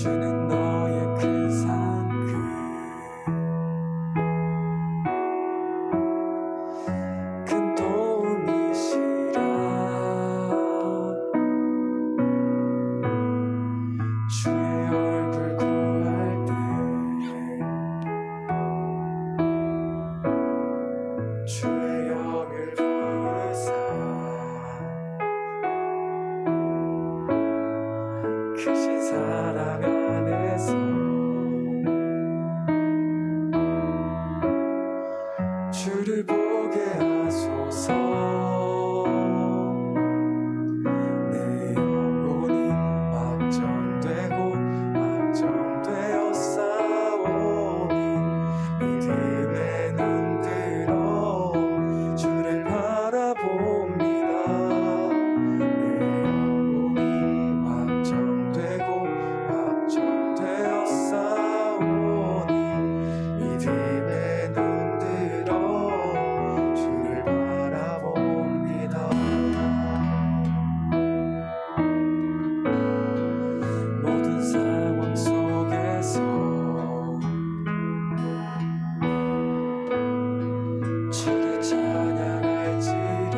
주는 너의 큰 상급 큰 도움이시라. 주의 얼굴 구할 때 주의 영을 부으사 크신 사랑 안에서 주를 보게 하소서. 내 영혼이 확정되고 확정되어 싸우니 믿음에 눈 들어 주를 바라봅니다. 내 영혼이 확정되고 확정되어 싸우니 믿음에 눈 들어 주를 바라봅니다. 모든 상황 속에서 주를 찬양할지라.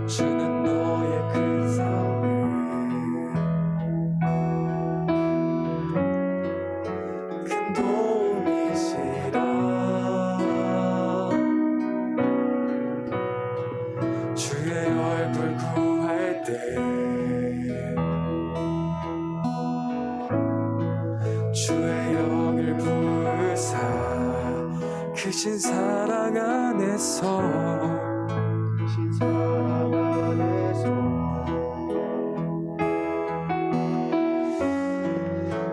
주는 너의 큰 상급 큰 도움이시라. 주의 얼굴 구할 때 주의 영을 부으사 크신 사랑 안에서 크신 사랑 안에서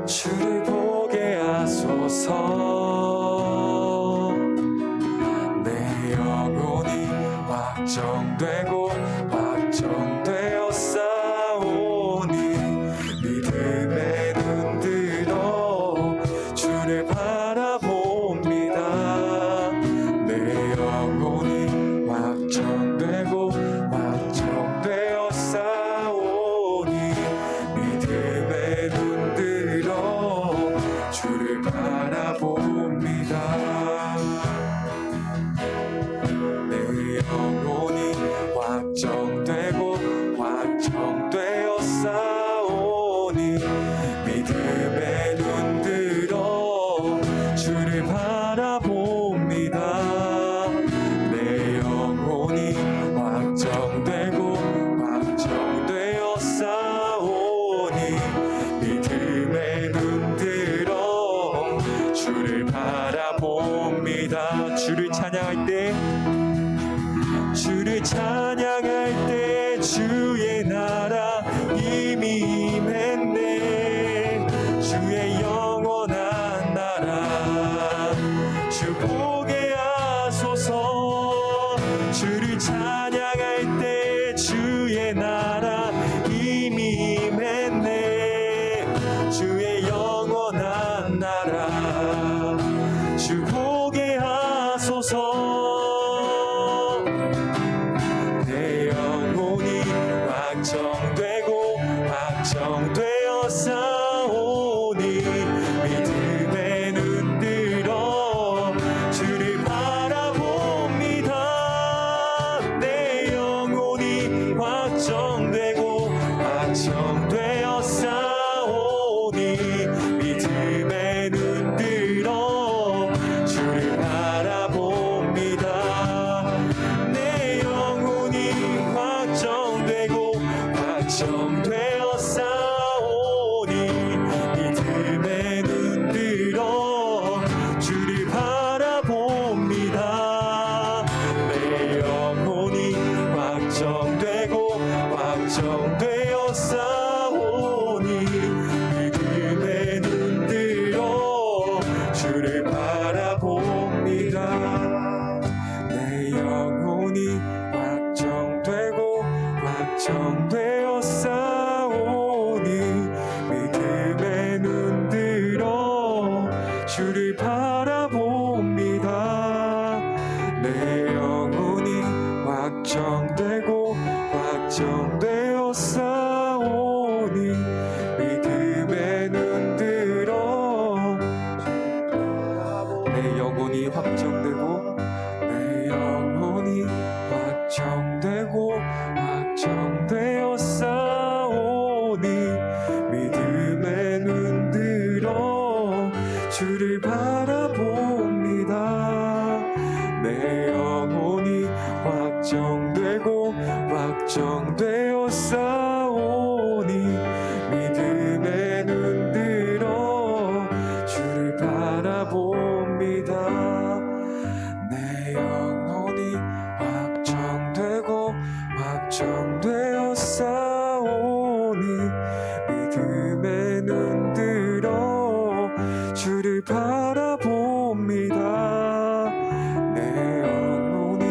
주를 보게 하소서. 내 영혼이 확정되고 확정되어 싸우니 믿음에 눈 들어 주를 바라봅니다. 내 영혼이 확정되고 확정되어 싸우니 믿음에 눈 들어 주를 바라봅니다. 내 영혼이 확정되고 확정되어 싸우니 믿음에 눈 들어 주를 바라봅니다. 내 영혼이 확정되고 확정되어 싸우니 믿음에 눈 들어 주를 바라봅니다. 주를 찬양할 때 주를 찬양할 때 주의 나라 이미 임했네. 주의 영원한 나라 주 보게 하소서. 주를 찬양할 때 주의 나라 이미 임했네. 주의 영원한 나라 주 보게 하소서. 내 영혼이 확정되고 확정되어 싸우니 믿음에 눈 들어 주를 바라봅니다. 내 영혼이 확정되고 확정되어 싸우니 주를 바라봅니다. 내 영혼이 확정되고 확정되어 싸우니 믿음의 눈 들어 주를 바라봅니다. 내 영혼이 확정되고 확정되어 싸우니 믿음의 눈 들어 주를 바라봅니다. 내 영혼이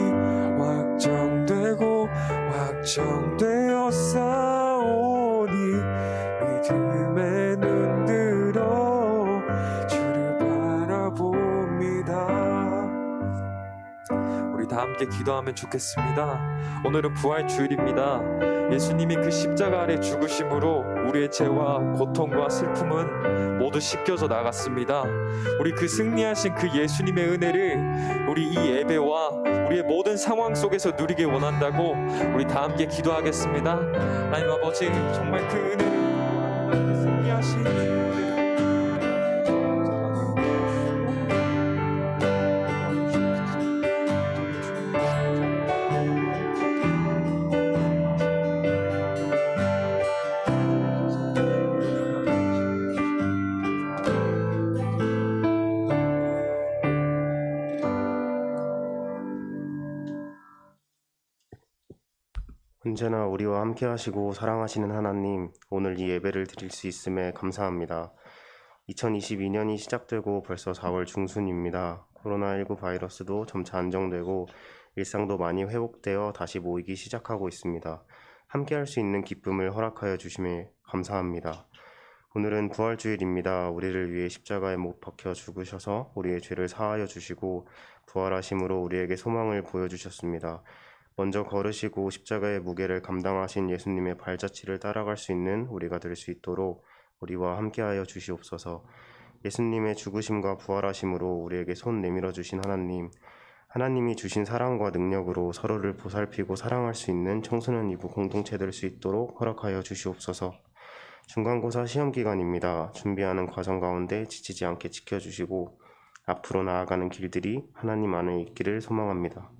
확정되고 확정되어 싸우니 믿음의 눈 들어 주를 바라봅니다. 우리 다 함께 기도하면 좋겠습니다. 오늘은 부활주일입니다. 예수님이 그 십자가 아래 죽으심으로 우리의 죄와 고통과 슬픔은 모두 씻겨져 나갔습니다. 우리 그 승리하신 그 예수님의 은혜를 우리 이 예배와 우리의 모든 상황 속에서 누리길 원한다고 우리 다 함께 기도하겠습니다. 하나님 아버지, 정말 그 은혜를 승리하신 주님을 언제나 우리와 함께 하시고 사랑하시는 하나님, 오늘 이 예배를 드릴 수 있음에 감사합니다. 2022년이 시작되고 벌써 4월 중순입니다. 코로나19 바이러스도 점차 안정되고 일상도 많이 회복되어 다시 모이기 시작하고 있습니다. 함께 할 수 있는 기쁨을 허락하여 주심에 감사합니다. 오늘은 부활주일입니다. 우리를 위해 십자가에 못 박혀 죽으셔서 우리의 죄를 사하여 주시고 부활하심으로 우리에게 소망을 보여주셨습니다. 먼저 걸으시고 십자가의 무게를 감당하신 예수님의 발자취를 따라갈 수 있는 우리가 될 수 있도록 우리와 함께하여 주시옵소서. 예수님의 죽으심과 부활하심으로 우리에게 손 내밀어 주신 하나님, 하나님이 주신 사랑과 능력으로 서로를 보살피고 사랑할 수 있는 청소년 이부 공동체 될 수 있도록 허락하여 주시옵소서. 중간고사 시험기간입니다. 준비하는 과정 가운데 지치지 않게 지켜주시고 앞으로 나아가는 길들이 하나님 안에 있기를 소망합니다.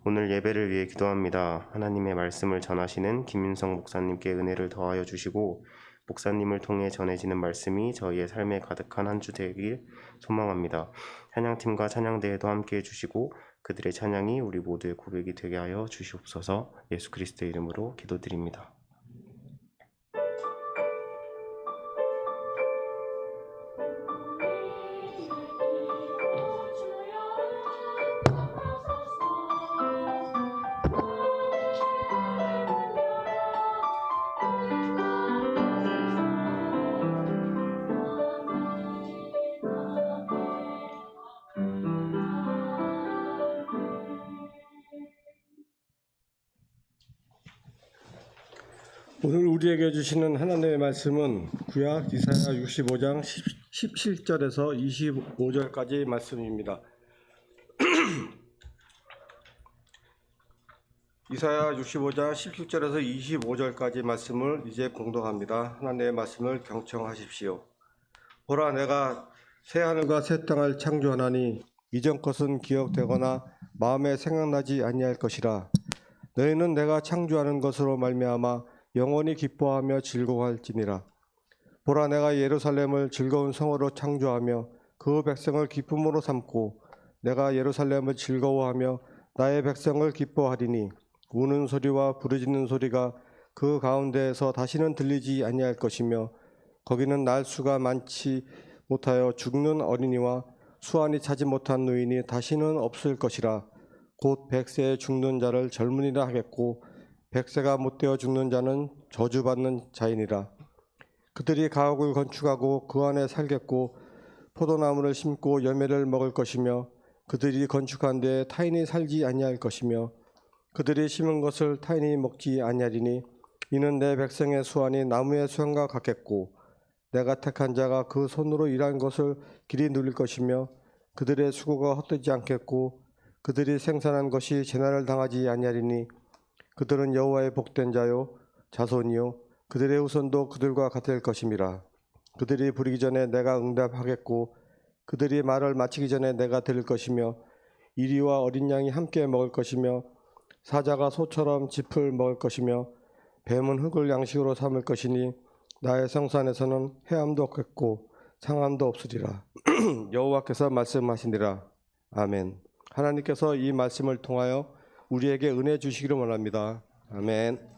오늘 예배를 위해 기도합니다. 하나님의 말씀을 전하시는 김윤성 목사님께 은혜를 더하여 주시고 목사님을 통해 전해지는 말씀이 저희의 삶에 가득한 한 주 되길 소망합니다. 찬양팀과 찬양대회도 함께해 주시고 그들의 찬양이 우리 모두의 고백이 되게 하여 주시옵소서. 예수 그리스도의 이름으로 기도드립니다. 오늘 우리에게 주시는 하나님의 말씀은 구약 이사야 65장 17절에서 25절까지 말씀입니다. 이사야 65장 17절에서 25절까지 말씀을 이제 공독합니다. 하나님의 말씀을 경청하십시오. 보라, 내가 새 하늘과 새 땅을 창조하나니 이전 것은 기억되거나 마음에 생각나지 아니할 것이라. 너희는 내가 창조하는 것으로 말미암아 영원히 기뻐하며 즐거워할지니라. 보라, 내가 예루살렘을 즐거운 성으로 창조하며 그 백성을 기쁨으로 삼고 내가 예루살렘을 즐거워하며 나의 백성을 기뻐하리니 우는 소리와 부르짖는 소리가 그 가운데에서 다시는 들리지 아니할 것이며 거기는 날수가 많지 못하여 죽는 어린이와 수완이 차지 못한 노인이 다시는 없을 것이라. 곧 100세에 죽는 자를 젊은이라 하겠고 100세가 못되어 죽는 자는 저주받는 자이니라. 그들이 가옥을 건축하고 그 안에 살겠고 포도나무를 심고 열매를 먹을 것이며 그들이 건축한 데에 타인이 살지 아니할 것이며 그들이 심은 것을 타인이 먹지 아니하리니 이는 내 백성의 수완이 나무의 수완과 같겠고 내가 택한 자가 그 손으로 일한 것을 길이 누릴 것이며 그들의 수고가 헛되지 않겠고 그들이 생산한 것이 재난을 당하지 아니하리니 그들은 여호와의 복된 자요 자손이요 그들의 후손도 그들과 같을 것임이라. 그들이 부르기 전에 내가 응답하겠고 그들이 말을 마치기 전에 내가 들을 것이며 이리와 어린 양이 함께 먹을 것이며 사자가 소처럼 짚을 먹을 것이며 뱀은 흙을 양식으로 삼을 것이니 나의 성산에서는 해함도 없겠고 상함도 없으리라. 여호와께서 말씀하시니라. 아멘. 하나님께서 이 말씀을 통하여 우리에게 은혜 주시기를 원합니다. 아멘.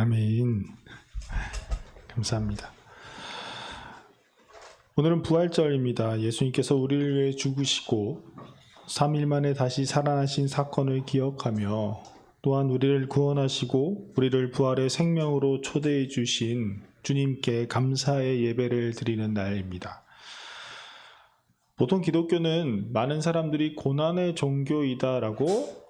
아멘. 감사합니다. 오늘은 부활절입니다. 예수님께서 우리를 위해 죽으시고 3일 만에 다시 살아나신 사건을 기억하며 또한 우리를 구원하시고 우리를 부활의 생명으로 초대해 주신 주님께 감사의 예배를 드리는 날입니다. 보통 기독교는 많은 사람들이 고난의 종교이다라고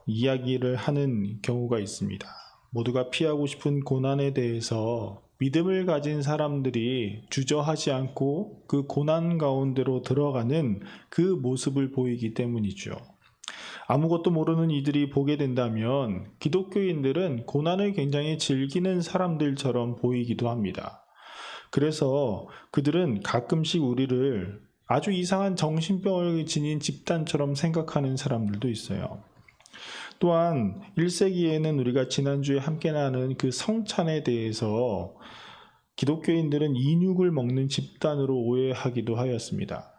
이야기를 하는 경우가 있습니다. 모두가 피하고 싶은 고난에 대해서 믿음을 가진 사람들이 주저하지 않고 그 고난 가운데로 들어가는 그 모습을 보이기 때문이죠. 아무것도 모르는 이들이 보게 된다면 기독교인들은 고난을 굉장히 즐기는 사람들처럼 보이기도 합니다. 그래서 그들은 가끔씩 우리를 아주 이상한 정신병을 지닌 집단처럼 생각하는 사람들도 있어요. 또한 1세기에는 우리가 지난주에 함께 나눈 그 성찬에 대해서 기독교인들은 인육을 먹는 집단으로 오해하기도 하였습니다.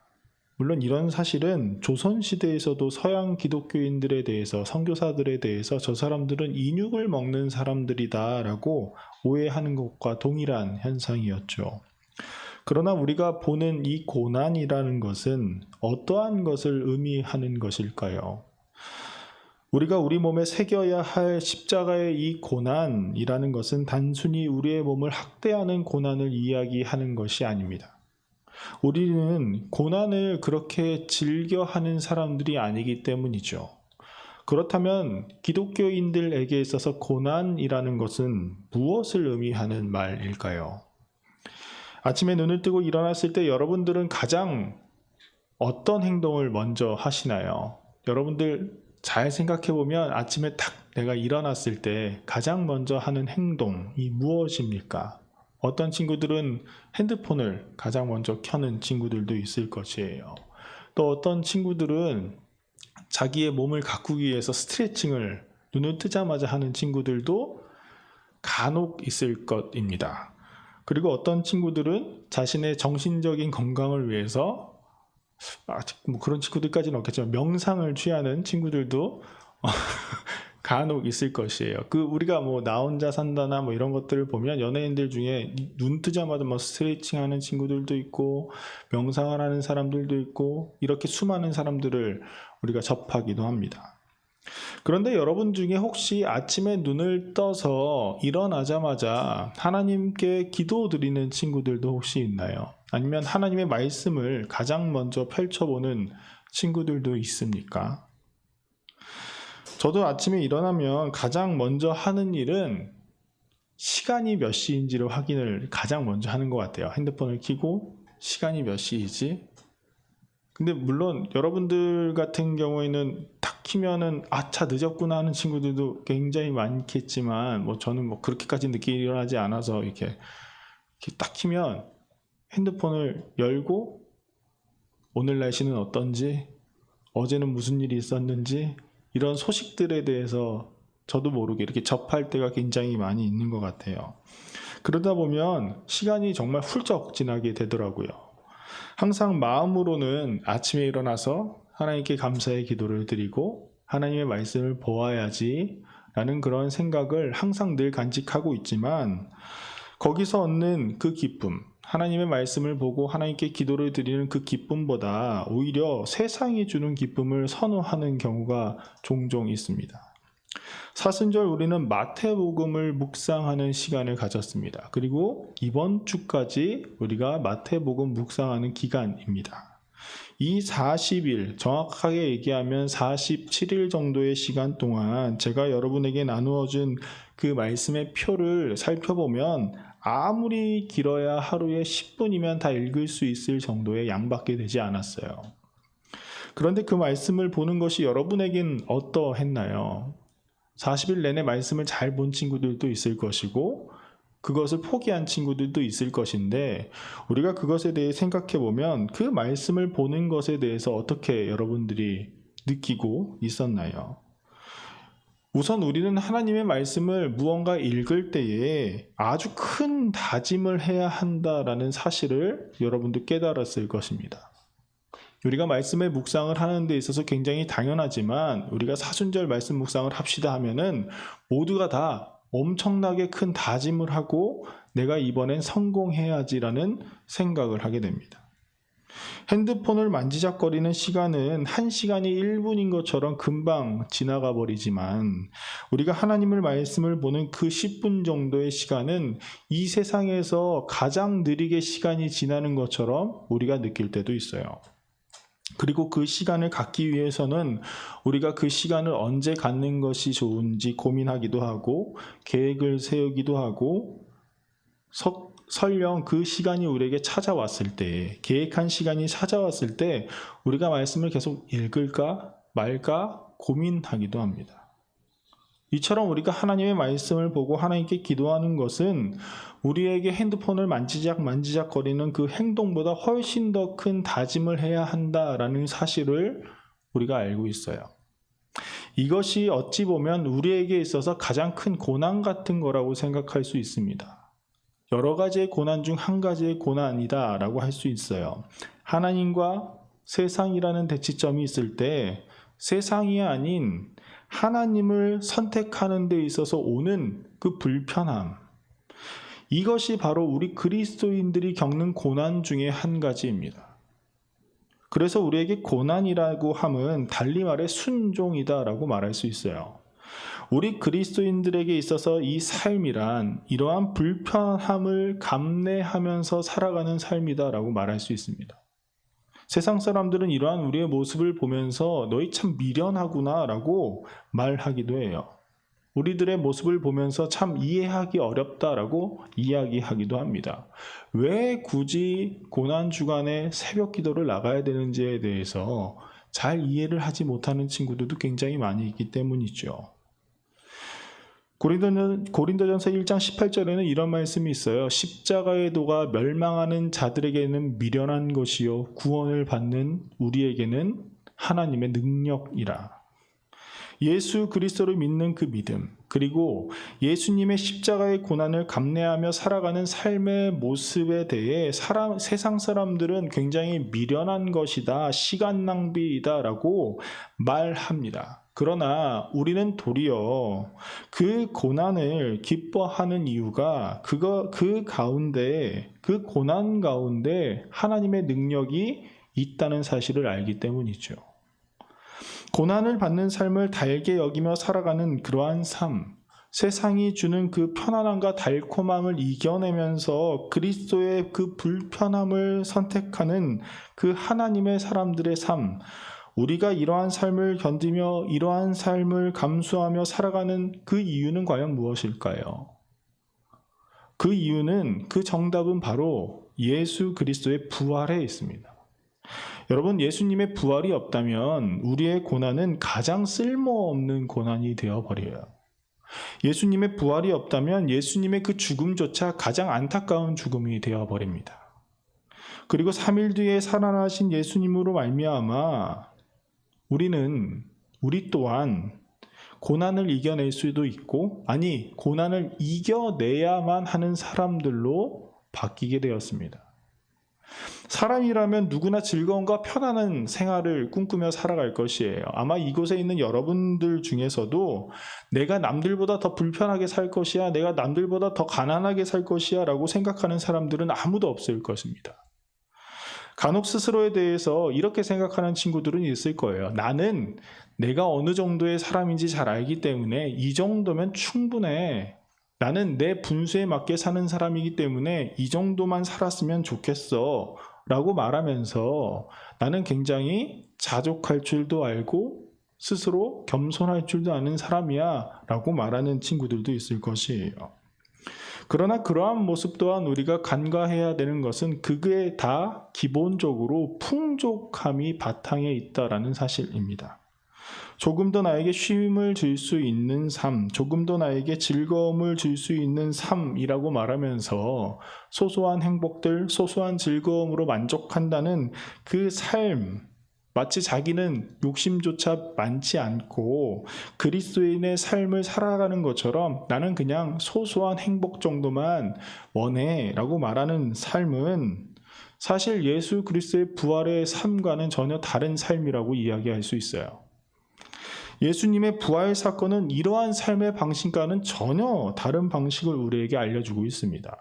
물론 이런 사실은 조선시대에서도 서양 기독교인들에 대해서, 선교사들에 대해서 저 사람들은 인육을 먹는 사람들이다라고 오해하는 것과 동일한 현상이었죠. 그러나 우리가 보는 이 고난이라는 것은 어떠한 것을 의미하는 것일까요? 우리가 우리 몸에 새겨야 할 십자가의 이 고난이라는 것은 단순히 우리의 몸을 학대하는 고난을 이야기하는 것이 아닙니다. 우리는 고난을 그렇게 즐겨하는 사람들이 아니기 때문이죠. 그렇다면 기독교인들에게 있어서 고난이라는 것은 무엇을 의미하는 말일까요? 아침에 눈을 뜨고 일어났을 때 여러분들은 가장 어떤 행동을 먼저 하시나요? 여러분들 잘 생각해 보면 아침에 딱 내가 일어났을 때 가장 먼저 하는 행동이 무엇입니까? 어떤 친구들은 핸드폰을 가장 먼저 켜는 친구들도 있을 것이에요. 또 어떤 친구들은 자기의 몸을 가꾸기 위해서 스트레칭을 눈을 뜨자마자 하는 친구들도 간혹 있을 것입니다. 그리고 어떤 친구들은 자신의 정신적인 건강을 위해서 아직 뭐 그런 친구들까지는 없겠지만 명상을 취하는 친구들도 간혹 있을 것이에요. 우리가 뭐 나 혼자 산다나 뭐 이런 것들을 보면 연예인들 중에 눈 뜨자마자 뭐 스트레칭 하는 친구들도 있고 명상을 하는 사람들도 있고 이렇게 수많은 사람들을 우리가 접하기도 합니다. 그런데 여러분 중에 혹시 아침에 눈을 떠서 일어나자마자 하나님께 기도드리는 친구들도 혹시 있나요? 아니면 하나님의 말씀을 가장 먼저 펼쳐보는 친구들도 있습니까? 저도 아침에 일어나면 가장 먼저 하는 일은 시간이 몇 시인지를 확인을 가장 먼저 하는 것 같아요. 핸드폰을 켜고 시간이 몇 시이지? 근데 물론 여러분들 같은 경우에는 딱 키면은 차 늦었구나 하는 친구들도 굉장히 많겠지만 뭐 저는 뭐 그렇게까지 늦게 일어나지 않아서 이렇게 딱 키면 핸드폰을 열고 오늘 날씨는 어떤지, 어제는 무슨 일이 있었는지 이런 소식들에 대해서 저도 모르게 이렇게 접할 때가 굉장히 많이 있는 것 같아요. 그러다 보면 시간이 정말 훌쩍 지나게 되더라고요. 항상 마음으로는 아침에 일어나서 하나님께 감사의 기도를 드리고 하나님의 말씀을 보아야지 라는 그런 생각을 항상 늘 간직하고 있지만 거기서 얻는 그 기쁨, 하나님의 말씀을 보고 하나님께 기도를 드리는 그 기쁨보다 오히려 세상이 주는 기쁨을 선호하는 경우가 종종 있습니다. 사순절 우리는 마태복음을 묵상하는 시간을 가졌습니다. 그리고 이번 주까지 우리가 마태복음 묵상하는 기간입니다. 이 40일, 정확하게 얘기하면 47일 정도의 시간 동안 제가 여러분에게 나누어준 그 말씀의 표를 살펴보면 아무리 길어야 하루에 10분이면 다 읽을 수 있을 정도의 양밖에 되지 않았어요. 그런데 그 말씀을 보는 것이 여러분에겐 어떠했나요? 40일 내내 말씀을 잘 본 친구들도 있을 것이고 그것을 포기한 친구들도 있을 것인데 우리가 그것에 대해 생각해 보면 그 말씀을 보는 것에 대해서 어떻게 여러분들이 느끼고 있었나요? 우선 우리는 하나님의 말씀을 무언가 읽을 때에 아주 큰 다짐을 해야 한다라는 사실을 여러분도 깨달았을 것입니다. 우리가 말씀의 묵상을 하는 데 있어서 굉장히 당연하지만 우리가 사순절 말씀 묵상을 합시다 하면은 모두가 다 엄청나게 큰 다짐을 하고 내가 이번엔 성공해야지라는 생각을 하게 됩니다. 핸드폰을 만지작거리는 시간은 1시간이 1분인 것처럼 금방 지나가 버리지만 우리가 하나님의 말씀을 보는 그 10분 정도의 시간은 이 세상에서 가장 느리게 시간이 지나는 것처럼 우리가 느낄 때도 있어요. 그리고 그 시간을 갖기 위해서는 우리가 그 시간을 언제 갖는 것이 좋은지 고민하기도 하고 계획을 세우기도 하고 설령 그 시간이 우리에게 찾아왔을 때 계획한 시간이 찾아왔을 때 우리가 말씀을 계속 읽을까 말까 고민하기도 합니다. 이처럼 우리가 하나님의 말씀을 보고 하나님께 기도하는 것은 우리에게 핸드폰을 만지작거리는 그 행동보다 훨씬 더 큰 다짐을 해야 한다라는 사실을 우리가 알고 있어요. 이것이 어찌 보면 우리에게 있어서 가장 큰 고난 같은 거라고 생각할 수 있습니다. 여러 가지의 고난 중 한 가지의 고난이다 라고 할 수 있어요. 하나님과 세상이라는 대치점이 있을 때 세상이 아닌 하나님을 선택하는 데 있어서 오는 그 불편함, 이것이 바로 우리 그리스도인들이 겪는 고난 중에 한 가지입니다. 그래서 우리에게 고난이라고 함은 달리 말해 순종이다 라고 말할 수 있어요. 우리 그리스도인들에게 있어서 이 삶이란 이러한 불편함을 감내하면서 살아가는 삶이다 라고 말할 수 있습니다. 세상 사람들은 이러한 우리의 모습을 보면서 너희 참 미련하구나 라고 말하기도 해요. 우리들의 모습을 보면서 참 이해하기 어렵다라고 이야기하기도 합니다. 왜 굳이 고난 주간에 새벽 기도를 나가야 되는지에 대해서 잘 이해를 하지 못하는 친구들도 굉장히 많이 있기 때문이죠. 고린도전서 1장 18절에는 이런 말씀이 있어요. 십자가의 도가 멸망하는 자들에게는 미련한 것이요 구원을 받는 우리에게는 하나님의 능력이라. 예수 그리스도를 믿는 그 믿음, 그리고 예수님의 십자가의 고난을 감내하며 살아가는 삶의 모습에 대해 세상 사람들은 굉장히 미련한 것이다, 시간 낭비이다 라고 말합니다. 그러나 우리는 도리어 그 고난을 기뻐하는 이유가 그 가운데, 그 고난 가운데 하나님의 능력이 있다는 사실을 알기 때문이죠. 고난을 받는 삶을 달게 여기며 살아가는 그러한 삶, 세상이 주는 그 편안함과 달콤함을 이겨내면서 그리스도의 그 불편함을 선택하는 그 하나님의 사람들의 삶, 우리가 이러한 삶을 견디며 이러한 삶을 감수하며 살아가는 그 이유는 과연 무엇일까요? 그 이유는, 그 정답은 바로 예수 그리스도의 부활에 있습니다. 여러분, 예수님의 부활이 없다면 우리의 고난은 가장 쓸모없는 고난이 되어버려요. 예수님의 부활이 없다면 예수님의 그 죽음조차 가장 안타까운 죽음이 되어버립니다. 그리고 3일 뒤에 살아나신 예수님으로 말미암아 우리 또한 고난을 이겨낼 수도 있고, 아니 고난을 이겨내야만 하는 사람들로 바뀌게 되었습니다. 사람이라면 누구나 즐거움과 편안한 생활을 꿈꾸며 살아갈 것이에요. 아마 이곳에 있는 여러분들 중에서도 내가 남들보다 더 불편하게 살 것이야, 내가 남들보다 더 가난하게 살 것이야 라고 생각하는 사람들은 아무도 없을 것입니다. 간혹 스스로에 대해서 이렇게 생각하는 친구들은 있을 거예요. 나는 내가 어느 정도의 사람인지 잘 알기 때문에 이 정도면 충분해. 나는 내 분수에 맞게 사는 사람이기 때문에 이 정도만 살았으면 좋겠어 라고 말하면서 나는 굉장히 자족할 줄도 알고 스스로 겸손할 줄도 아는 사람이야 라고 말하는 친구들도 있을 것이에요. 그러나 그러한 모습 또한 우리가 간과해야 되는 것은 그게 다 기본적으로 풍족함이 바탕에 있다라는 사실입니다. 조금 더 나에게 쉼을 줄 수 있는 삶, 조금 더 나에게 즐거움을 줄 수 있는 삶이라고 말하면서 소소한 행복들, 소소한 즐거움으로 만족한다는 그 삶, 마치 자기는 욕심조차 많지 않고 그리스도인의 삶을 살아가는 것처럼 나는 그냥 소소한 행복 정도만 원해 라고 말하는 삶은 사실 예수 그리스도의 부활의 삶과는 전혀 다른 삶이라고 이야기할 수 있어요. 예수님의 부활 사건은 이러한 삶의 방식과는 전혀 다른 방식을 우리에게 알려주고 있습니다.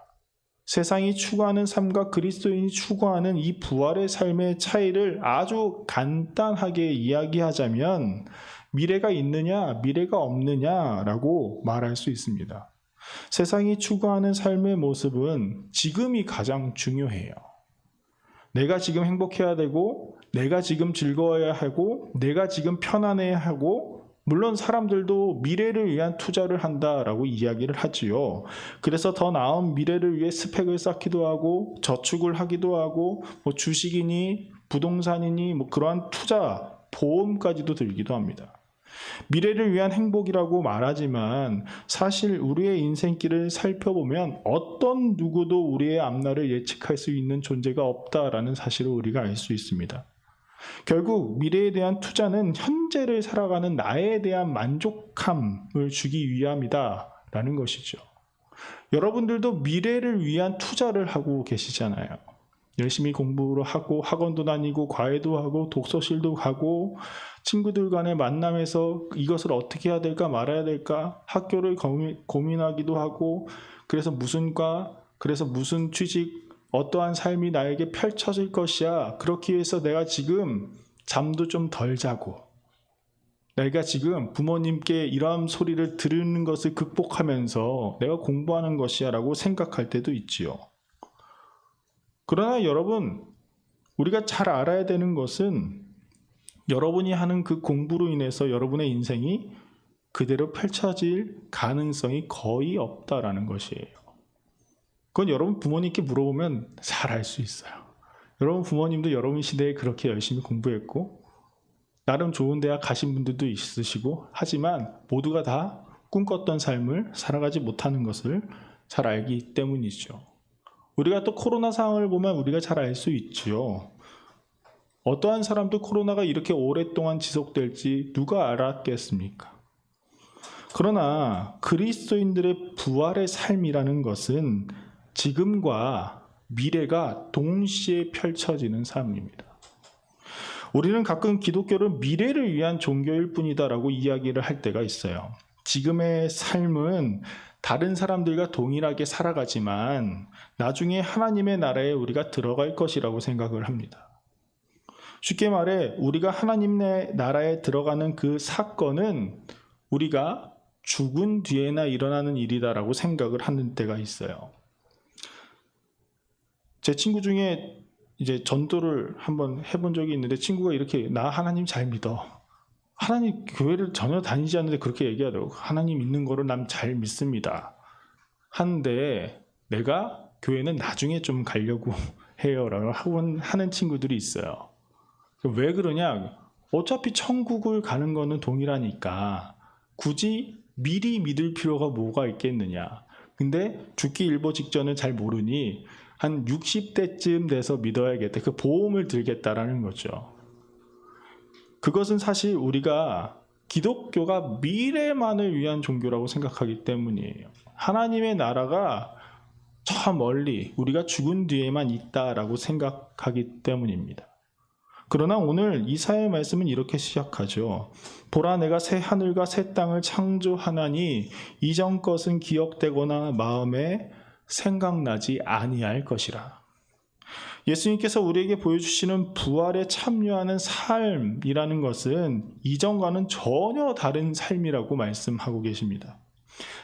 세상이 추구하는 삶과 그리스도인이 추구하는 이 부활의 삶의 차이를 아주 간단하게 이야기하자면 미래가 있느냐, 미래가 없느냐라고 말할 수 있습니다. 세상이 추구하는 삶의 모습은 지금이 가장 중요해요. 내가 지금 행복해야 되고, 내가 지금 즐거워야 하고, 내가 지금 편안해야 하고, 물론 사람들도 미래를 위한 투자를 한다라고 이야기를 하지요. 그래서 더 나은 미래를 위해 스펙을 쌓기도 하고, 저축을 하기도 하고, 주식이니 부동산이니 그러한 투자, 보험까지도 들기도 합니다. 미래를 위한 행복이라고 말하지만 사실 우리의 인생길을 살펴보면 어떤 누구도 우리의 앞날을 예측할 수 있는 존재가 없다라는 사실을 우리가 알 수 있습니다. 결국 미래에 대한 투자는 현재를 살아가는 나에 대한 만족감을 주기 위함이다라는 것이죠. 여러분들도 미래를 위한 투자를 하고 계시잖아요. 열심히 공부를 하고 학원도 다니고 과외도 하고 독서실도 가고 친구들 간의 만남에서 이것을 어떻게 해야 될까 말아야 될까 학교를 고민하기도 하고 그래서 무슨 과, 그래서 무슨 취직, 어떠한 삶이 나에게 펼쳐질 것이야. 그렇기 위해서 내가 지금 잠도 좀 덜 자고 내가 지금 부모님께 이러한 소리를 들으는 것을 극복하면서 내가 공부하는 것이야 라고 생각할 때도 있지요. 그러나 여러분, 우리가 잘 알아야 되는 것은 여러분이 하는 그 공부로 인해서 여러분의 인생이 그대로 펼쳐질 가능성이 거의 없다라는 것이에요. 그건 여러분 부모님께 물어보면 잘 알 수 있어요. 여러분 부모님도 여러분 시대에 그렇게 열심히 공부했고 나름 좋은 대학 가신 분들도 있으시고 하지만 모두가 다 꿈꿨던 삶을 살아가지 못하는 것을 잘 알기 때문이죠. 우리가 또 코로나 상황을 보면 우리가 잘 알 수 있죠. 어떠한 사람도 코로나가 이렇게 오랫동안 지속될지 누가 알았겠습니까? 그러나 그리스도인들의 부활의 삶이라는 것은 지금과 미래가 동시에 펼쳐지는 삶입니다. 우리는 가끔 기독교를 미래를 위한 종교일 뿐이다라고 이야기를 할 때가 있어요. 지금의 삶은 다른 사람들과 동일하게 살아가지만 나중에 하나님의 나라에 우리가 들어갈 것이라고 생각을 합니다. 쉽게 말해 우리가 하나님의 나라에 들어가는 그 사건은 우리가 죽은 뒤에나 일어나는 일이다라고 생각을 하는 때가 있어요. 제 친구 중에 이제 전도를 한번 해본 적이 있는데 친구가 이렇게 나 하나님 잘 믿어. 하나님 교회를 전혀 다니지 않는데 그렇게 얘기하더라고. 하나님 있는 거를 난 잘 믿습니다. 하는데 내가 교회는 나중에 좀 가려고 해요 라고 하는 친구들이 있어요. 왜 그러냐? 어차피 천국을 가는 거는 동일하니까 굳이 미리 믿을 필요가 뭐가 있겠느냐. 근데 죽기 일보 직전은 잘 모르니 한 60대쯤 돼서 믿어야겠다. 그 보험을 들겠다라는 거죠. 그것은 사실 우리가 기독교가 미래만을 위한 종교라고 생각하기 때문이에요. 하나님의 나라가 저 멀리 우리가 죽은 뒤에만 있다라고 생각하기 때문입니다. 그러나 오늘 이사야의 말씀은 이렇게 시작하죠. 보라 내가 새 하늘과 새 땅을 창조하나니 이전 것은 기억되거나 마음에 생각나지 아니할 것이라. 예수님께서 우리에게 보여주시는 부활에 참여하는 삶이라는 것은 이전과는 전혀 다른 삶이라고 말씀하고 계십니다.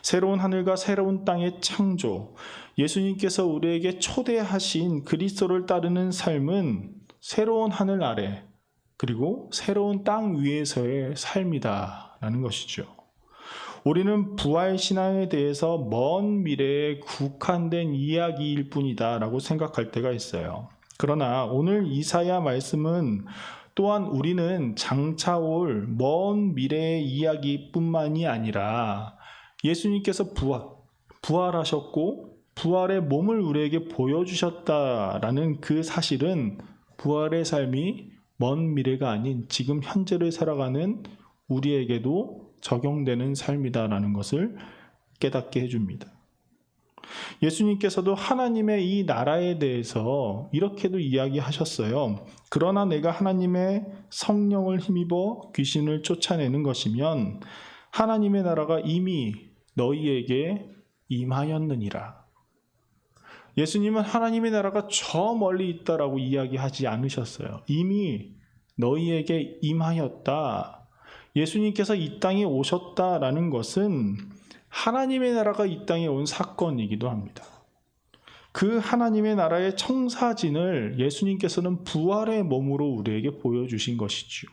새로운 하늘과 새로운 땅의 창조, 예수님께서 우리에게 초대하신 그리스도를 따르는 삶은 새로운 하늘 아래 그리고 새로운 땅 위에서의 삶이다라는 것이죠. 우리는 부활신앙에 대해서 먼 미래에 국한된 이야기일 뿐이다라고 생각할 때가 있어요. 그러나 오늘 이사야 말씀은 또한 우리는 장차 올 먼 미래의 이야기뿐만이 아니라 예수님께서 부활하셨고 부활의 몸을 우리에게 보여주셨다라는 그 사실은 부활의 삶이 먼 미래가 아닌 지금 현재를 살아가는 우리에게도 적용되는 삶이다라는 것을 깨닫게 해줍니다. 예수님께서도 하나님의 이 나라에 대해서 이렇게도 이야기하셨어요. 그러나 내가 하나님의 성령을 힘입어 귀신을 쫓아내는 것이면 하나님의 나라가 이미 너희에게 임하였느니라. 예수님은 하나님의 나라가 저 멀리 있다라고 이야기하지 않으셨어요. 이미 너희에게 임하였다. 예수님께서 이 땅에 오셨다라는 것은 하나님의 나라가 이 땅에 온 사건이기도 합니다. 그 하나님의 나라의 청사진을 예수님께서는 부활의 몸으로 우리에게 보여주신 것이죠.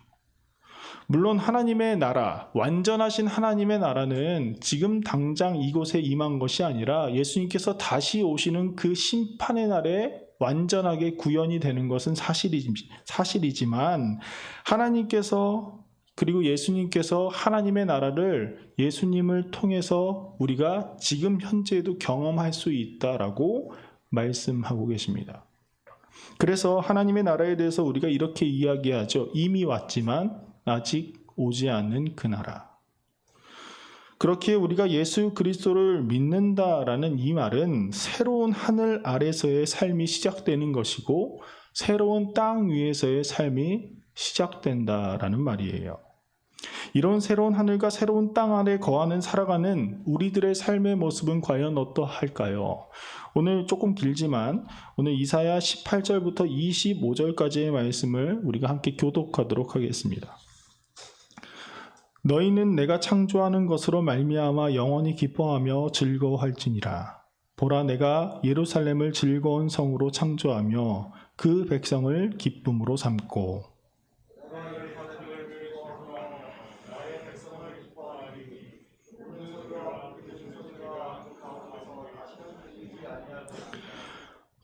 물론 하나님의 나라, 완전하신 하나님의 나라는 지금 당장 이곳에 임한 것이 아니라 예수님께서 다시 오시는 그 심판의 날에 완전하게 구현이 되는 것은 사실이지만 하나님께서 그리고 예수님께서 하나님의 나라를 예수님을 통해서 우리가 지금 현재에도 경험할 수 있다라고 말씀하고 계십니다. 그래서 하나님의 나라에 대해서 우리가 이렇게 이야기하죠. 이미 왔지만 아직 오지 않는 그 나라. 그렇게 우리가 예수 그리스도를 믿는다라는 이 말은 새로운 하늘 아래서의 삶이 시작되는 것이고 새로운 땅 위에서의 삶이 시작된다라는 말이에요. 이런 새로운 하늘과 새로운 땅 아래 거하는 살아가는 우리들의 삶의 모습은 과연 어떠할까요? 오늘 조금 길지만 오늘 이사야 18절부터 25절까지의 말씀을 우리가 함께 교독하도록 하겠습니다. 너희는 내가 창조하는 것으로 말미암아 영원히 기뻐하며 즐거워할지니라. 보라 내가 예루살렘을 즐거운 성으로 창조하며 그 백성을 기쁨으로 삼고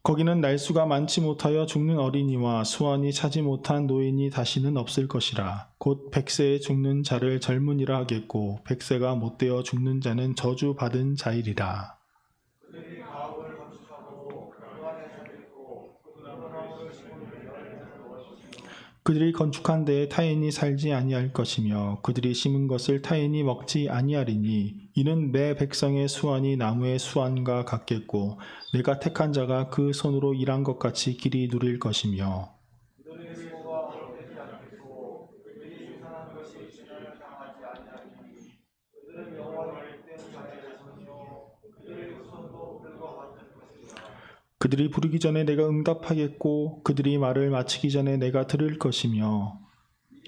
거기는 날수가 많지 못하여 죽는 어린이와 수완이 차지 못한 노인이 다시는 없을 것이라. 곧 100세에 죽는 자를 젊은이라 하겠고 100세가 못되어 죽는 자는 저주받은 자이리라. 그들이 건축한 데에 타인이 살지 아니할 것이며 그들이 심은 것을 타인이 먹지 아니하리니 이는 내 백성의 수완이 나무의 수완과 같겠고 내가 택한 자가 그 손으로 일한 것 같이 길이 누릴 것이며 그들이 부르기 전에 내가 응답하겠고 그들이 말을 마치기 전에 내가 들을 것이며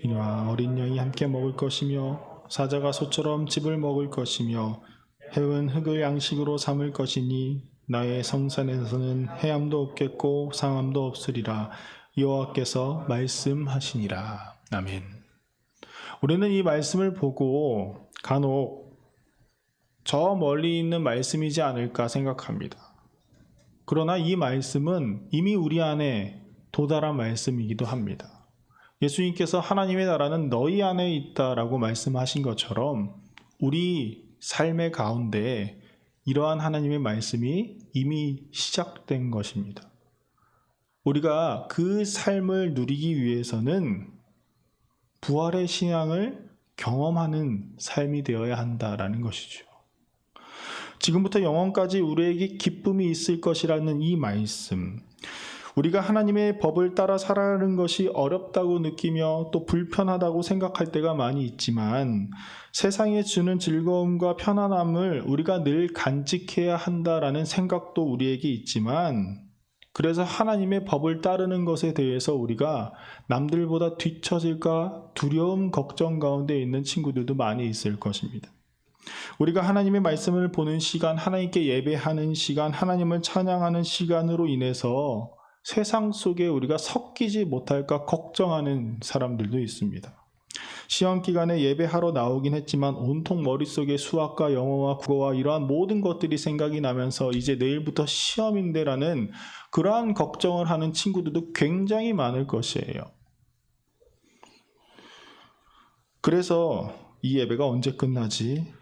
이와 어린 양이 함께 먹을 것이며 사자가 소처럼 즙을 먹을 것이며 해은 흙을 양식으로 삼을 것이니 나의 성산에서는 해함도 없겠고 상함도 없으리라. 여호와께서 말씀하시니라. 아멘. 우리는 이 말씀을 보고 간혹 저 멀리 있는 말씀이지 않을까 생각합니다. 그러나 이 말씀은 이미 우리 안에 도달한 말씀이기도 합니다. 예수님께서 하나님의 나라는 너희 안에 있다라고 말씀하신 것처럼 우리 삶의 가운데 이러한 하나님의 말씀이 이미 시작된 것입니다. 우리가 그 삶을 누리기 위해서는 부활의 신앙을 경험하는 삶이 되어야 한다라는 것이죠. 지금부터 영원까지 우리에게 기쁨이 있을 것이라는 이 말씀, 우리가 하나님의 법을 따라 살아가는 것이 어렵다고 느끼며 또 불편하다고 생각할 때가 많이 있지만 세상에 주는 즐거움과 편안함을 우리가 늘 간직해야 한다라는 생각도 우리에게 있지만 그래서 하나님의 법을 따르는 것에 대해서 우리가 남들보다 뒤처질까 두려움, 걱정 가운데 있는 친구들도 많이 있을 것입니다. 우리가 하나님의 말씀을 보는 시간, 하나님께 예배하는 시간, 하나님을 찬양하는 시간으로 인해서 세상 속에 우리가 섞이지 못할까 걱정하는 사람들도 있습니다. 시험 기간에 예배하러 나오긴 했지만 온통 머릿속에 수학과 영어와 국어와 이러한 모든 것들이 생각이 나면서 이제 내일부터 시험인데라는 그러한 걱정을 하는 친구들도 굉장히 많을 것이에요. 그래서 이 예배가 언제 끝나지?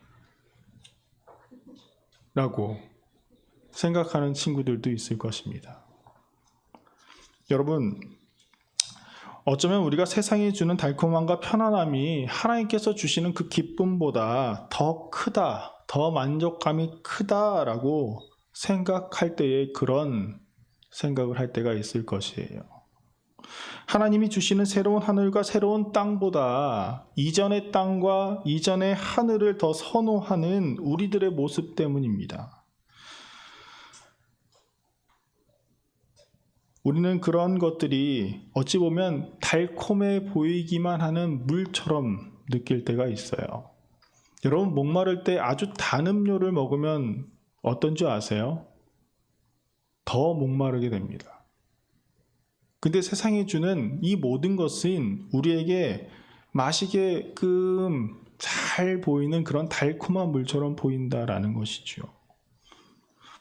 라고 생각하는 친구들도 있을 것입니다. 여러분, 어쩌면 우리가 세상이 주는 달콤함과 편안함이 하나님께서 주시는 그 기쁨보다 더 크다, 더 만족감이 크다라고 생각할 때에 그런 생각을 할 때가 있을 것이에요. 하나님이 주시는 새로운 하늘과 새로운 땅보다 이전의 땅과 이전의 하늘을 더 선호하는 우리들의 모습 때문입니다. 우리는 그런 것들이 어찌 보면 달콤해 보이기만 하는 물처럼 느낄 때가 있어요. 여러분, 목마를 때 아주 단 음료를 먹으면 어떤지 아세요? 더 목마르게 됩니다. 근데 세상이 주는 이 모든 것은 우리에게 마시게끔 잘 보이는 그런 달콤한 물처럼 보인다라는 것이죠.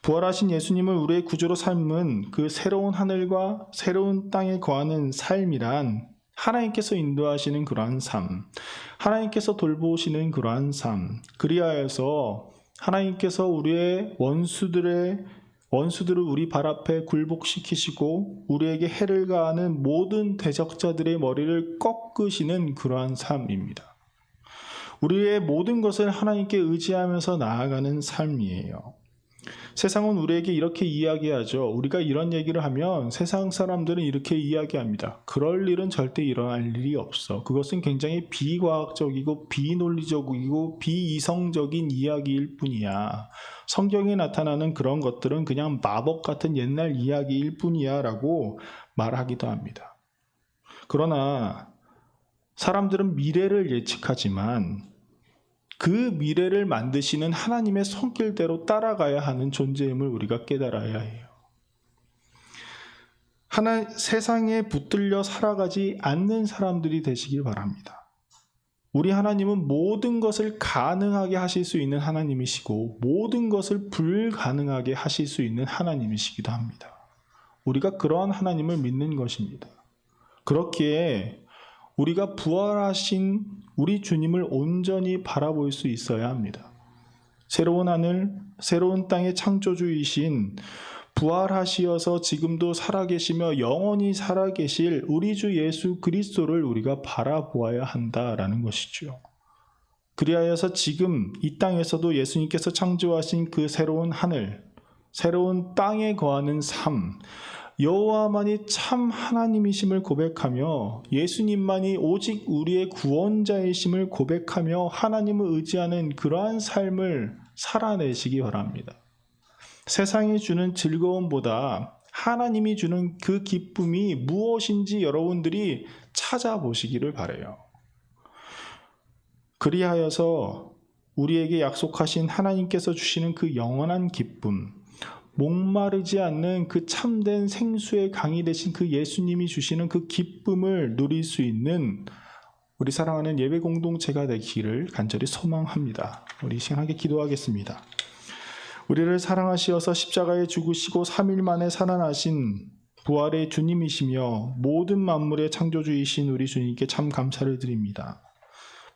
부활하신 예수님을 우리의 구주로 삼은 그 새로운 하늘과 새로운 땅에 거하는 삶이란 하나님께서 인도하시는 그러한 삶, 하나님께서 돌보시는 그러한 삶, 그리하여서 하나님께서 우리의 원수들을 우리 발 앞에 굴복시키시고 우리에게 해를 가하는 모든 대적자들의 머리를 꺾으시는 그러한 삶입니다. 우리의 모든 것을 하나님께 의지하면서 나아가는 삶이에요. 세상은 우리에게 이렇게 이야기하죠. 우리가 이런 얘기를 하면 세상 사람들은 이렇게 이야기합니다. 그럴 일은 절대 일어날 일이 없어. 그것은 굉장히 비과학적이고 비논리적이고 비이성적인 이야기일 뿐이야. 성경에 나타나는 그런 것들은 그냥 마법 같은 옛날 이야기일 뿐이야 라고 말하기도 합니다. 그러나 사람들은 미래를 예측하지만 그 미래를 만드시는 하나님의 손길대로 따라가야 하는 존재임을 우리가 깨달아야 해요. 세상에 붙들려 살아가지 않는 사람들이 되시길 바랍니다. 우리 하나님은 모든 것을 가능하게 하실 수 있는 하나님이시고 모든 것을 불가능하게 하실 수 있는 하나님이시기도 합니다. 우리가 그러한 하나님을 믿는 것입니다. 그렇기에 우리가 부활하신 우리 주님을 온전히 바라볼 수 있어야 합니다. 새로운 하늘, 새로운 땅의 창조주이신 부활하시어서 지금도 살아계시며 영원히 살아계실 우리 주 예수 그리스도를 우리가 바라보아야 한다라는 것이죠. 그리하여서 지금 이 땅에서도 예수님께서 창조하신 그 새로운 하늘, 새로운 땅에 거하는 삶, 여호와만이 참 하나님이심을 고백하며 예수님만이 오직 우리의 구원자이심을 고백하며 하나님을 의지하는 그러한 삶을 살아내시기 바랍니다. 세상이 주는 즐거움보다 하나님이 주는 그 기쁨이 무엇인지 여러분들이 찾아보시기를 바라요. 그리하여서 우리에게 약속하신 하나님께서 주시는 그 영원한 기쁨, 목마르지 않는 그 참된 생수의 강이 되신 그 예수님이 주시는 그 기쁨을 누릴 수 있는 우리 사랑하는 예배 공동체가 되기를 간절히 소망합니다. 우리 시간하게 기도하겠습니다. 우리를 사랑하시어서 십자가에 죽으시고 3일 만에 살아나신 부활의 주님이시며 모든 만물의 창조주이신 우리 주님께 참 감사를 드립니다.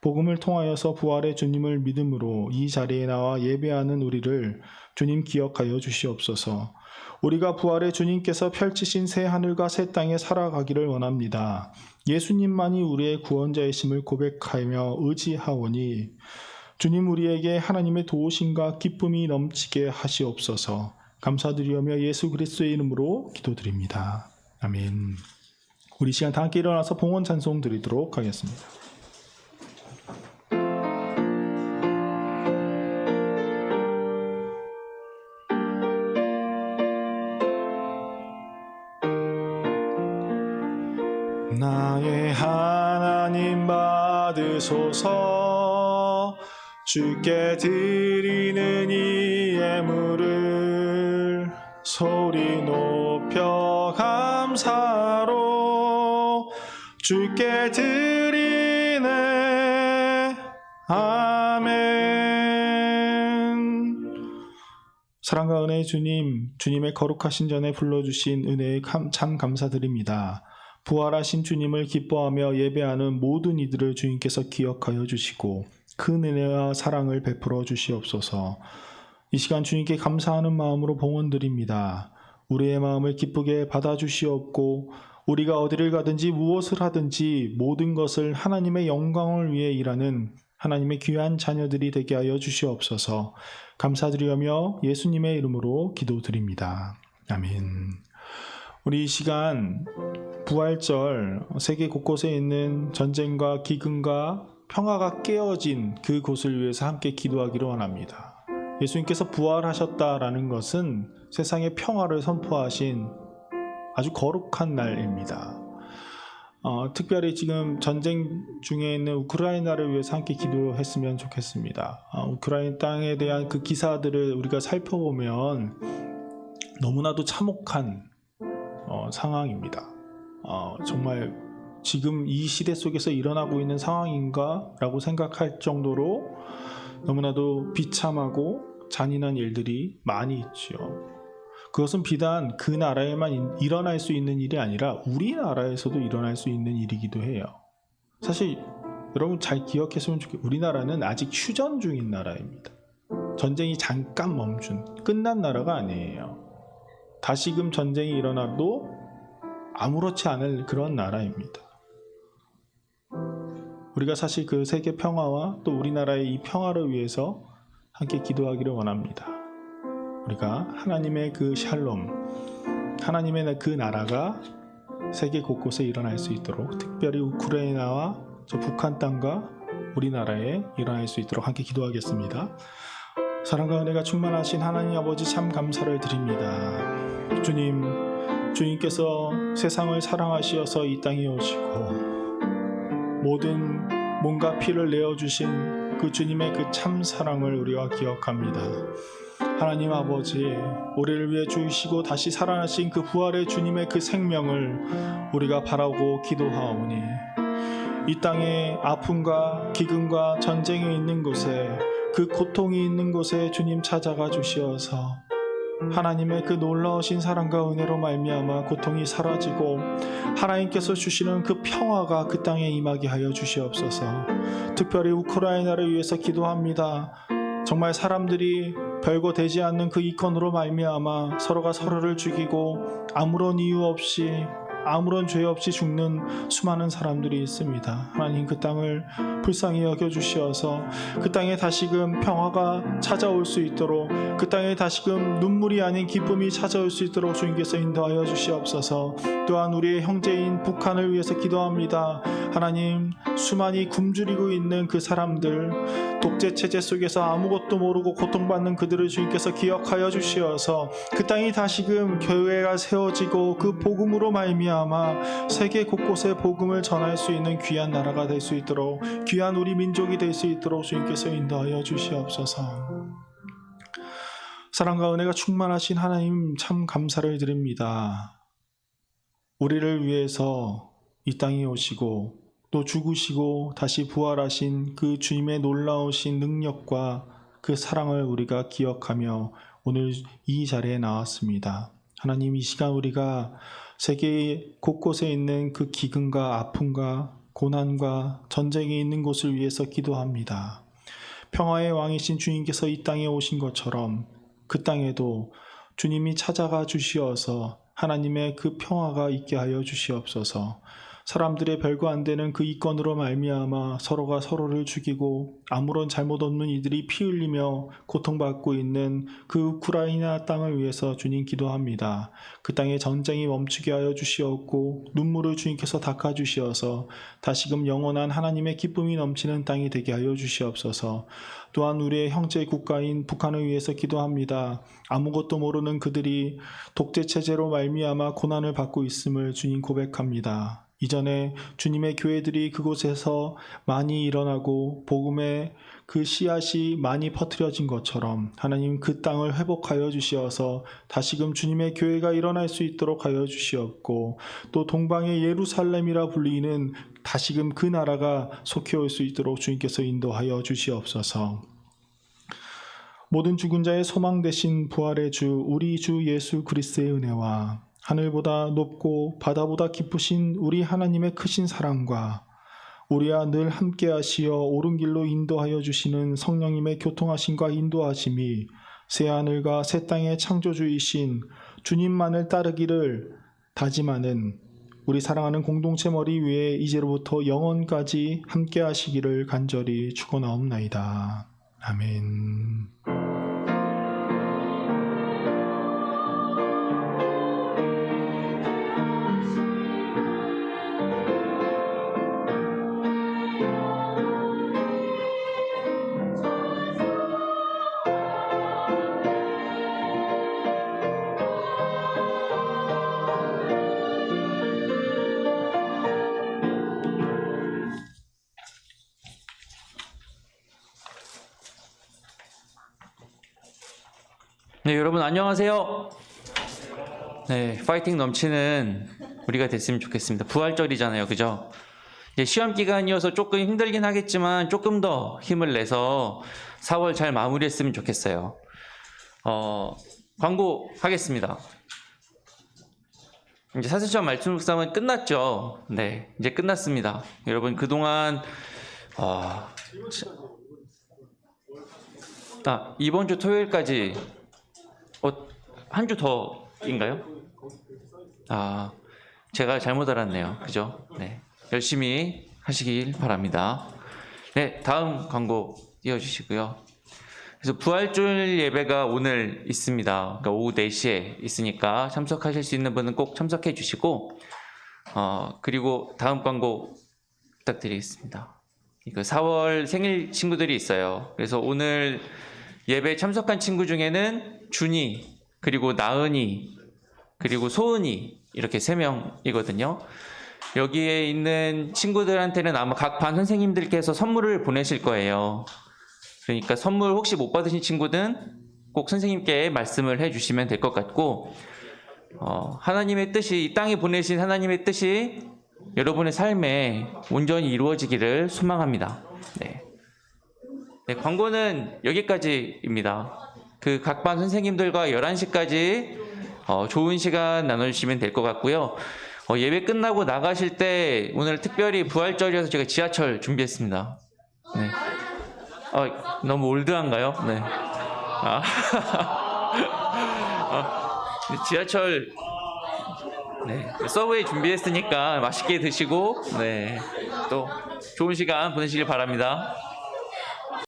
복음을 통하여서 부활의 주님을 믿음으로 이 자리에 나와 예배하는 우리를 주님 기억하여 주시옵소서. 우리가 부활의 주님께서 펼치신 새 하늘과 새 땅에 살아가기를 원합니다. 예수님만이 우리의 구원자이심을 고백하며 의지하오니 주님 우리에게 하나님의 도우심과 기쁨이 넘치게 하시옵소서. 감사드리오며 예수 그리스도의 이름으로 기도드립니다. 아멘. 우리 시간 다 함께 일어나서 봉헌 찬송 드리도록 하겠습니다. 나의 하나님 받으소서. 주께 드리는 이 예물을 소리 높여 감사로 주께 드리네. 아멘. 사랑과 은혜의 주님, 주님의 거룩하신 전에 불러주신 은혜에 참 감사드립니다. 부활하신 주님을 기뻐하며 예배하는 모든 이들을 주님께서 기억하여 주시고 큰 은혜와 사랑을 베풀어 주시옵소서. 이 시간 주님께 감사하는 마음으로 봉헌드립니다. 우리의 마음을 기쁘게 받아주시옵고 우리가 어디를 가든지 무엇을 하든지 모든 것을 하나님의 영광을 위해 일하는 하나님의 귀한 자녀들이 되게 하여 주시옵소서. 감사드리며 예수님의 이름으로 기도드립니다. 아멘. 우리 이 시간 부활절 세계 곳곳에 있는 전쟁과 기근과 평화가 깨어진 그곳을 위해서 함께 기도하기를 원합니다. 예수님께서 부활하셨다라는 것은 세상에 평화를 선포하신 아주 거룩한 날입니다. 특별히 지금 전쟁 중에 있는 우크라이나를 위해서 함께 기도했으면 좋겠습니다. 우크라이나 땅에 대한 그 기사들을 우리가 살펴보면 너무나도 참혹한 상황입니다. 정말 지금 이 시대 속에서 일어나고 있는 상황인가 라고 생각할 정도로 너무나도 비참하고 잔인한 일들이 많이 있죠. 그것은 비단 그 나라에만 일어날 수 있는 일이 아니라 우리나라에서도 일어날 수 있는 일이기도 해요. 사실 여러분 잘 기억했으면 좋겠어요. 우리나라는 아직 휴전 중인 나라입니다. 전쟁이 잠깐 멈춘, 끝난 나라가 아니에요. 다시금 전쟁이 일어나도 아무렇지 않을 그런 나라입니다. 우리가 사실 그 세계 평화와 또 우리나라의 이 평화를 위해서 함께 기도하기를 원합니다. 우리가 하나님의 그 샬롬, 하나님의 그 나라가 세계 곳곳에 일어날 수 있도록, 특별히 우크라이나와 저 북한 땅과 우리나라에 일어날 수 있도록 함께 기도하겠습니다. 사랑과 은혜가 충만하신 하나님 아버지 참 감사를 드립니다. 주님께서 세상을 사랑하시어서 이 땅에 오시고 모든 몸과 피를 내어주신 그 주님의 그 참 사랑을 우리가 기억합니다. 하나님 아버지, 우리를 위해 죽으시고 다시 살아나신 그 부활의 주님의 그 생명을 우리가 바라고 기도하오니 이 땅의 아픔과 기근과 전쟁이 있는 곳에, 그 고통이 있는 곳에 주님 찾아가 주시어서 하나님의 그 놀라우신 사랑과 은혜로 말미암아 고통이 사라지고 하나님께서 주시는 그 평화가 그 땅에 임하게 하여 주시옵소서. 특별히 우크라이나를 위해서 기도합니다. 정말 사람들이 별거 되지 않는 그 이권으로 말미암아 서로가 서로를 죽이고 아무런 이유 없이, 아무런 죄 없이 죽는 수많은 사람들이 있습니다. 하나님, 그 땅을 불쌍히 여겨주시어서 그 땅에 다시금 평화가 찾아올 수 있도록, 그 땅에 다시금 눈물이 아닌 기쁨이 찾아올 수 있도록 주님께서 인도하여 주시옵소서. 또한 우리의 형제인 북한을 위해서 기도합니다. 하나님, 수많이 굶주리고 있는 그 사람들, 독재체제 속에서 아무것도 모르고 고통받는 그들을 주님께서 기억하여 주시어서 그 땅이 다시금 교회가 세워지고 그 복음으로 말미암아 세계 곳곳에 복음을 전할 수 있는 귀한 나라가 될 수 있도록, 귀한 우리 민족이 될 수 있도록 주님께서 인도하여 주시옵소서. 사랑과 은혜가 충만하신 하나님, 참 감사를 드립니다. 우리를 위해서 이 땅에 오시고 또 죽으시고 다시 부활하신 그 주님의 놀라우신 능력과 그 사랑을 우리가 기억하며 오늘 이 자리에 나왔습니다. 하나님, 이 시간 우리가 세계 곳곳에 있는 그 기근과 아픔과 고난과 전쟁이 있는 곳을 위해서 기도합니다. 평화의 왕이신 주님께서 이 땅에 오신 것처럼 그 땅에도 주님이 찾아가 주시어서 하나님의 그 평화가 있게 하여 주시옵소서. 사람들의 별거 안 되는 그 이권으로 말미암아 서로가 서로를 죽이고 아무런 잘못 없는 이들이 피 흘리며 고통받고 있는 그 우크라이나 땅을 위해서 주님 기도합니다. 그 땅의 전쟁이 멈추게 하여 주시옵고 눈물을 주님께서 닦아 주시어서 다시금 영원한 하나님의 기쁨이 넘치는 땅이 되게 하여 주시옵소서. 또한 우리의 형제 국가인 북한을 위해서 기도합니다. 아무것도 모르는 그들이 독재체제로 말미암아 고난을 받고 있음을 주님 고백합니다. 이전에 주님의 교회들이 그곳에서 많이 일어나고 복음의 그 씨앗이 많이 퍼뜨려진 것처럼 하나님, 그 땅을 회복하여 주시어서 다시금 주님의 교회가 일어날 수 있도록 하여 주시옵고, 또 동방의 예루살렘이라 불리는 다시금 그 나라가 속해 올 수 있도록 주님께서 인도하여 주시옵소서. 모든 죽은 자의 소망 되신 부활의 주, 우리 주 예수 그리스도의 은혜와 하늘보다 높고 바다보다 깊으신 우리 하나님의 크신 사랑과 우리와 늘 함께 하시어 옳은 길로 인도하여 주시는 성령님의 교통하심과 인도하심이 새하늘과 새 땅의 창조주이신 주님만을 따르기를 다짐하는 우리 사랑하는 공동체 머리 위에 이제로부터 영원까지 함께 하시기를 간절히 축원하옵나이다. 아멘. 네, 여러분 안녕하세요. 네, 파이팅 넘치는 우리가 됐으면 좋겠습니다. 부활절이잖아요, 그죠? 이제 시험 기간이어서 조금 힘들긴 하겠지만 조금 더 힘을 내서 4월 잘 마무리했으면 좋겠어요. 광고 하겠습니다. 이제 사실시험 말씀 묵상은 끝났죠. 네, 이제 끝났습니다. 여러분 그동안 이번 주 토요일까지 한 주 더인가요? 제가 잘못 알았네요. 그죠? 네. 열심히 하시길 바랍니다. 네, 다음 광고 띄워주시고요. 그래서 부활절 예배가 오늘 있습니다. 그러니까 오후 4시에 있으니까 참석하실 수 있는 분은 꼭 참석해 주시고, 그리고 다음 광고 부탁드리겠습니다. 이거 4월 생일 친구들이 있어요. 그래서 오늘 예배에 참석한 친구 중에는 준이, 그리고 나은이, 그리고 소은이 이렇게 3명이거든요. 여기에 있는 친구들한테는 아마 각 반 선생님들께서 선물을 보내실 거예요. 그러니까 선물 혹시 못 받으신 친구는 꼭 선생님께 말씀을 해주시면 될 것 같고, 하나님의 뜻이, 이 땅에 보내신 하나님의 뜻이 여러분의 삶에 온전히 이루어지기를 소망합니다. 네. 네, 광고는 여기까지입니다. 그 각 반 선생님들과 11시까지 좋은 시간 나눠주시면 될 것 같고요. 예배 끝나고 나가실 때 오늘 특별히 부활절이어서 제가 지하철 준비했습니다. 네. 너무 올드한가요? 네. 지하철 네, 서브웨이 준비했으니까 맛있게 드시고 네, 또 좋은 시간 보내시길 바랍니다.